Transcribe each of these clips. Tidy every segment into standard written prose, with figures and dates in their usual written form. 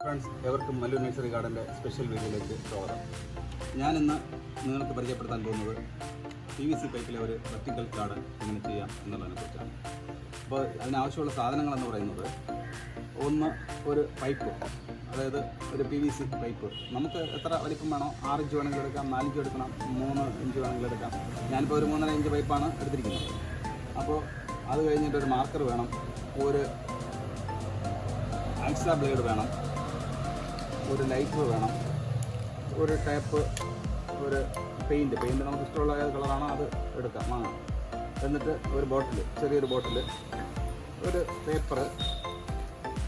Friends, എവർക്കും Mallu nursery ഗാർഡൻ്റെ special വീഡിയോയിലേക്ക് സ്വാഗതം. ഞാനിന്ന് നിങ്ങൾക്ക് പരിചയപ്പെടുത്താൻ പോകുന്നത് PVC പൈപ്പിലെ ഒരു വെർട്ടിക്കൽ ഗാർഡൻ എങ്ങനെ ചെയ്യാം എന്നുള്ളതിനെക്കുറിച്ചാണ്. അപ്പോൾ അതിനാവശ്യമുള്ള സാധനങ്ങളെന്ന് പറയുന്നത്, ഒന്ന് ഒരു പൈപ്പ്, അതായത് ഒരു PVC പൈപ്പ്. നമുക്ക് എത്ര വലിപ്പം വേണോ, 6 ഇഞ്ച് വേണമെങ്കിൽ എടുക്കാം, 4 ഇഞ്ച് എടുക്കണം, 3 ഇഞ്ച് വേണമെങ്കിൽ എടുക്കാം. ഞാനിപ്പോൾ ഒരു 3.5 ഇഞ്ച് പൈപ്പാണ് എടുത്തിരിക്കുന്നത്. അപ്പോൾ അത് കഴിഞ്ഞിട്ട് ഒരു മാർക്കർ വേണം, ഒരു ആക്സാ ബ്ലേഡ് വേണം, ഒരു ലൈറ്റർ വേണം, ഒരു ടേപ്പ്, ഒരു പെയിൻറ്റ് നമുക്ക് ഇഷ്ടമുള്ള ഏത് കളറാണോ അത് എടുക്കാം, വാങ്ങാം. എന്നിട്ട് ഒരു ബോട്ടിൽ, ചെറിയൊരു ബോട്ടിൽ, ഒരു പേപ്പർ,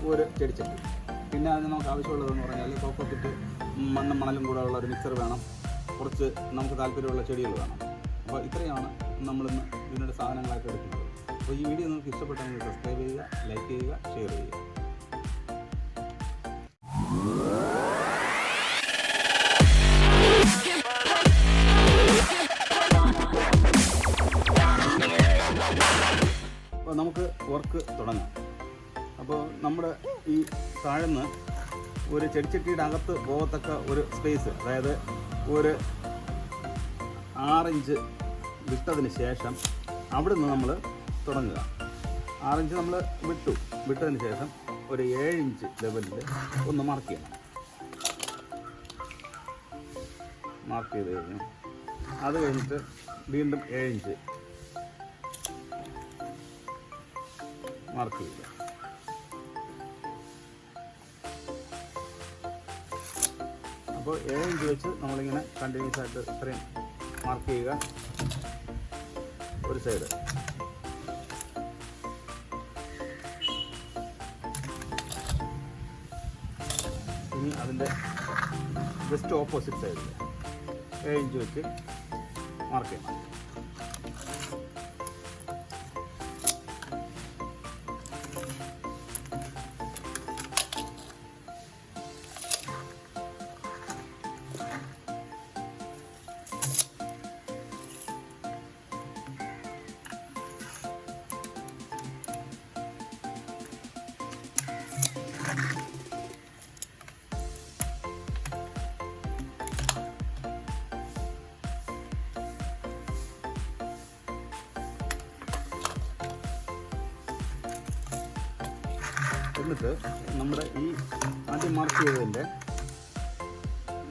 ഒരു ചെടിച്ചട്ടി. പിന്നെ അതിന് നമുക്ക് ആവശ്യമുള്ളതെന്ന് പറഞ്ഞാൽ കോക്കോപ്പിറ്റ്, മണ്ണും മണലും കൂടെ ഉള്ള ഒരു മിക്സർ വേണം, കുറച്ച് നമുക്ക് താല്പര്യമുള്ള ചെടികൾ വേണം. അപ്പോൾ ഇത്രയാണ് നമ്മളിന്ന് ഇതിൻ്റെ സാധനങ്ങളായിട്ട് എടുക്കുന്നത്. അപ്പോൾ ഈ വീഡിയോ നിങ്ങൾക്ക് ഇഷ്ടപ്പെട്ടെങ്കിൽ സബ്സ്ക്രൈബ് ചെയ്യുക, ലൈക്ക് ചെയ്യുക, ഷെയർ ചെയ്യുക. അപ്പോൾ നമുക്ക് വർക്ക് തുടങ്ങാം. അപ്പോൾ നമ്മുടെ ഈ താഴ്ന്ന് ഒരു ചെടിച്ചട്ടിയുടെ അകത്ത് പോകത്തക്ക ഒരു സ്പേസ്, അതായത് ഒരു 6 ഇഞ്ച് വിട്ടതിന് ശേഷം അവിടെ നിന്ന് നമ്മൾ തുടങ്ങുക. 6 ഇഞ്ച് നമ്മൾ വിട്ടതിന് ശേഷം ഒരു 7 ഇഞ്ച് ലെവലിൽ ഒന്ന് മാർക്ക് ചെയ്യണം. മാർക്ക് ചെയ്ത് കഴിഞ്ഞു അത് കഴിഞ്ഞിട്ട് വീണ്ടും 7 ഇഞ്ച് മാർക്ക് ചെയ്യുക. അപ്പോൾ 7 ഇഞ്ച് വെച്ച് നമ്മളിങ്ങനെ കണ്ടിന്യൂസ് ആയിട്ട് ഇത്രയും മാർക്ക് ചെയ്യുക. ഒരു സൈഡ്, ഇനി അതിൻ്റെ ജസ്റ്റ് ഓപ്പോസിറ്റ് സൈഡിൽ 7 ഇഞ്ച് വെച്ച് മാർക്ക് ചെയ്യണം. എന്നിട്ട് നമ്മുടെ ഈ ആദ്യം മാർക്ക് ചെയ്തതിൻ്റെ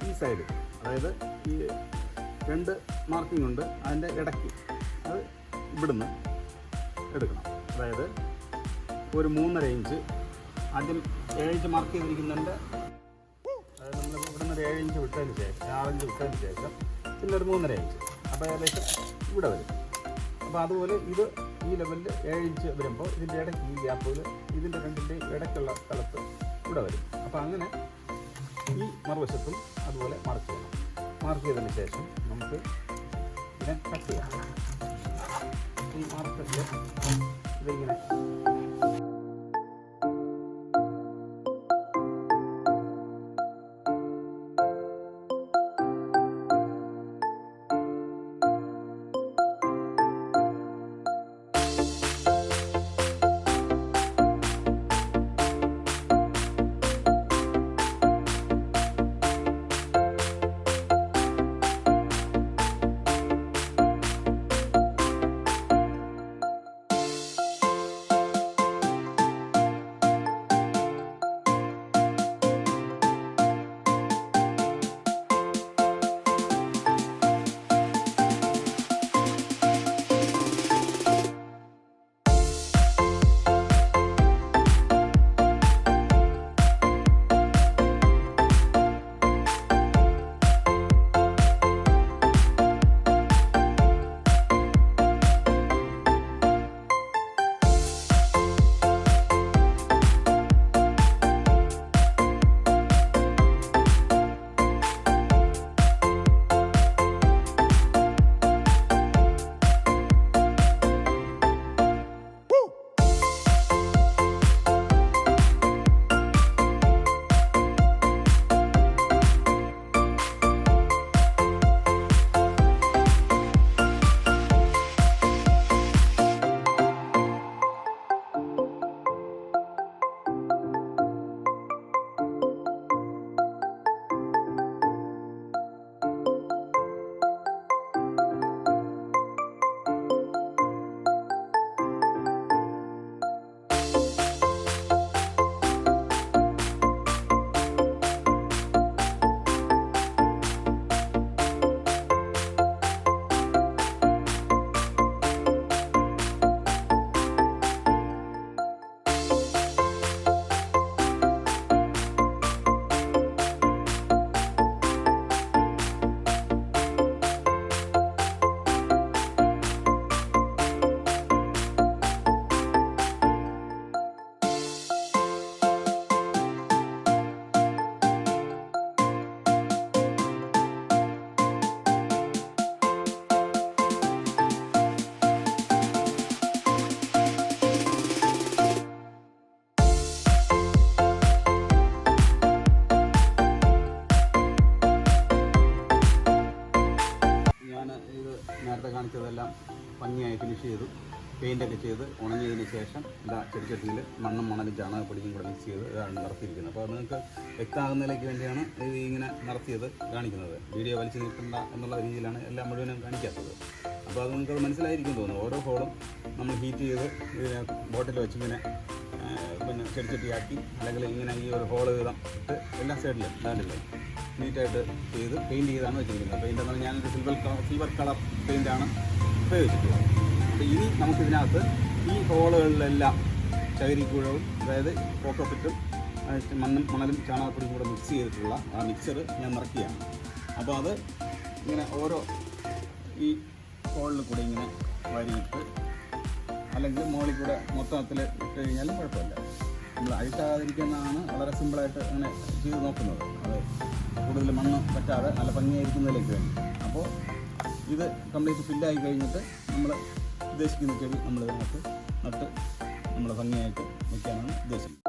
ഈ സൈഡ്, അതായത് ഈ 2 മാർക്കിംഗ് ഉണ്ട്, അതിൻ്റെ ഇടയ്ക്ക് അത് ഇവിടുന്ന് എടുക്കണം. അതായത് ഒരു 3.5 ഇഞ്ച് ആദ്യം 7 ഇഞ്ച് മാർക്ക് ചെയ്തിരിക്കുന്നതിൻ്റെ, അതായത് നമ്മൾ ഇവിടുന്ന് ഒരു 7 ഇഞ്ച് വിട്ടതിന് ശേഷം, 6 ഇഞ്ച് വിട്ടതിന് ശേഷം പിന്നെ ഒരു 3.5 ഇഞ്ച്, അപ്പോൾ ഏകദേശം ഇവിടെ വരും. അപ്പോൾ അതുപോലെ ഇത് ഈ ലെവലിൽ 7 ഇഞ്ച് വരുമ്പോൾ ഇതിൻ്റെ ഇടയ്ക്ക് ഈ ഗ്യാപ്പിൽ ഇതിൻ്റെ രണ്ടിൻ്റെയും ഇടയ്ക്കുള്ള സ്ഥലത്ത് ഇവിടെ വരും. അപ്പോൾ അങ്ങനെ ഈ മറുവശത്തും അതുപോലെ മാർക്ക് ചെയ്യണം. മാർക്ക് ചെയ്തതിന് ശേഷം നമുക്ക് ഇതിനെ കട്ട് ചെയ്യാം. ഈ മാർക്കറ്റിൽ ഇതിങ്ങനെ ഭംഗിയായി ഫിനിഷ് ചെയ്തു, പെയിൻ്റൊക്കെ ചെയ്ത് ഉണങ്ങിയതിന് ശേഷം ഇതാ ചെടിച്ചട്ടിയിൽ മണ്ണും മണലും ചാണകപ്പൊടിയും കൂടെ മിക്സ് ചെയ്ത് ഇതാണ് നിറത്തിയിരിക്കുന്നത്. അപ്പോൾ നിങ്ങൾക്ക് വ്യക്തമാകുന്നതിലേക്ക് വേണ്ടിയാണ് ഇത് ഇങ്ങനെ നിറത്തിയത് കാണിക്കുന്നത്. വീഡിയോ വലിച്ചു നീട്ടണ്ട എന്നുള്ള രീതിയിലാണ് എല്ലാം മുഴുവനും കാണിക്കാത്തത്. അപ്പോൾ അത് നിങ്ങൾക്ക് മനസ്സിലായിരിക്കും തോന്നുന്നു. ഓരോ ഹോളും നമ്മൾ ഹീറ്റ് ചെയ്ത് ഇതിനെ ബോട്ടിൽ വെച്ച് ഇങ്ങനെ പിന്നെ ചെടിച്ചട്ടിയാക്കി അല്ലെങ്കിൽ ഇങ്ങനെ ഈ ഒരു ഹോള് വീതം ഇട്ട് എല്ലാ സൈഡിലും ഇതാണ്ടില്ലേ നീറ്റായിട്ട് ചെയ്ത് പെയിൻറ്റ് ചെയ്താണ് വെച്ചിരിക്കുന്നത്. പെയിൻ്റ് എന്ന് പറഞ്ഞാൽ ഞാനൊരു സിൽവർ കളർ പെയിൻ്റാണ് ഉപയോഗിച്ചിട്ടുള്ളത്. അപ്പോൾ ഇനി നമുക്കിതിനകത്ത് ഈ ഹോളുകളിലെല്ലാം ചകിരിക്കുഴവും അതായത് കോക്കോപ്പിറ്റും മണലും ചാണകപ്പൊടിയും കൂടെ മിക്സ് ചെയ്തിട്ടുള്ള ആ മിക്സർ ഞാൻ നിറക്കുകയാണ്. അപ്പോൾ അത് ഇങ്ങനെ ഓരോ ഈ ഹോളിൽ കൂടെ ഇങ്ങനെ വരിയിട്ട് അല്ലെങ്കിൽ മുകളിൽ കൂടെ മൊത്തത്തിൽ ഇട്ട് കഴിഞ്ഞാലും കുഴപ്പമില്ല. നമ്മൾ അഴുക്കാതിരിക്കുന്നതാണ് വളരെ സിമ്പിളായിട്ട് അങ്ങനെ ചെയ്ത് നോക്കുന്നത്. അത് കൂടുതൽ മണ്ണ് പറ്റാതെ നല്ല ഭംഗിയായിരിക്കുന്നതിലേക്ക് വേണ്ടി. അപ്പോൾ ഇത് കംപ്ലീറ്റ് ഫില്ലായി കഴിഞ്ഞിട്ട് നമ്മൾ ഉദ്ദേശിക്കുന്ന ചെടി നമ്മൾ ഇതിനകത്ത് നട്ട് നമ്മൾ ഭംഗിയായിട്ട് വയ്ക്കാനാണ് ഉദ്ദേശിക്കുന്നത്.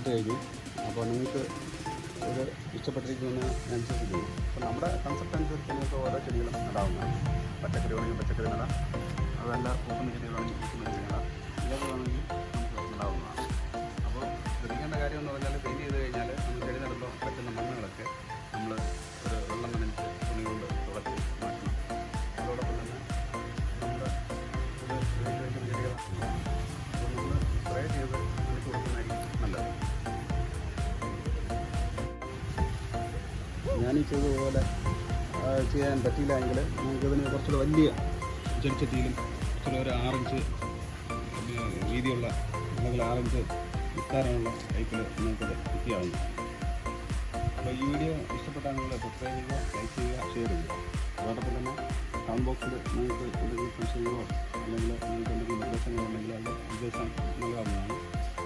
കഴിഞ്ഞു. അപ്പോൾ നിങ്ങൾക്ക് ഒരു ഇഷ്ടപ്പെട്ടിരിക്കുന്ന അനുസരിച്ച് ചെയ്യും. അപ്പോൾ നമ്മുടെ കൺസെപ്റ്റ് അനുസരിച്ച് നിങ്ങൾക്ക് ഓരോ ചെടികളും നടാവുന്നതാണ്. പച്ചക്കറി വേണമെങ്കിൽ പച്ചക്കറി നടാം, അതല്ല പൂക്കുന്ന ചെടികളാണെങ്കിൽ പൂക്കുന്ന ചെടി നടാം, ഇതൊക്കെ വേണമെങ്കിൽ നമുക്ക് നടാവുന്നതാണ്. അപ്പോൾ ശ്രദ്ധിക്കേണ്ട കാര്യം എന്ന് പറഞ്ഞാൽ പെയിൻറ്റ് ചെയ്ത് കഴിഞ്ഞാൽ നമ്മൾ ചെടി നടുമ്പോൾ പറ്റുന്ന മണ്ണുകളൊക്കെ നമ്മൾ ഒരു വെള്ളം നനച്ച് തുണി കൊണ്ട് തുടച്ച് മാറ്റണം. അതോടൊപ്പം തന്നെ നമ്മൾ ഇത് ചെടികളാണ്. അപ്പോൾ നമ്മൾ സ്പ്രേ ചെയ്ത് നനച്ച് കൊടുക്കുന്നതായിരിക്കും നല്ലത്. ഞാനീ ചെയ്തതുപോലെ ചെയ്യാൻ പറ്റിയില്ല എങ്കിൽ നമുക്കിതിന് കുറച്ചുകൂടെ വലിയ ചെടിച്ചട്ടിയിലും കുറച്ചുകൂടെ ഒരു 6 ഇഞ്ച് വീതിയുള്ള അല്ലെങ്കിൽ 6 ഇഞ്ച് വിസ്താരമുള്ള ടൈപ്പിൽ നമുക്കത് ചെയ്യാവുന്നു. അപ്പോൾ ഈ വീഡിയോ ഇഷ്ടപ്പെട്ടാൽ നിങ്ങൾ സബ്സ്ക്രൈബ് ചെയ്യുക, ലൈക്ക് ചെയ്യുക, ഷെയർ ചെയ്യുക. അതോടൊപ്പം തന്നെ കമൻറ്റ് ബോക്സിൽ നിങ്ങൾക്ക് എന്തെങ്കിലും സംശയമോ അല്ലെങ്കിൽ നിങ്ങൾക്ക് എന്തെങ്കിലും നിർദ്ദേശങ്ങളോ ഉണ്ടെങ്കിൽ അത് നിർദ്ദേശം നൽകാവുന്നതാണ്.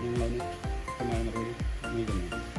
നിങ്ങളതിന് വ്യക്തമായ മറുപടി നൽകുന്നതാണ്.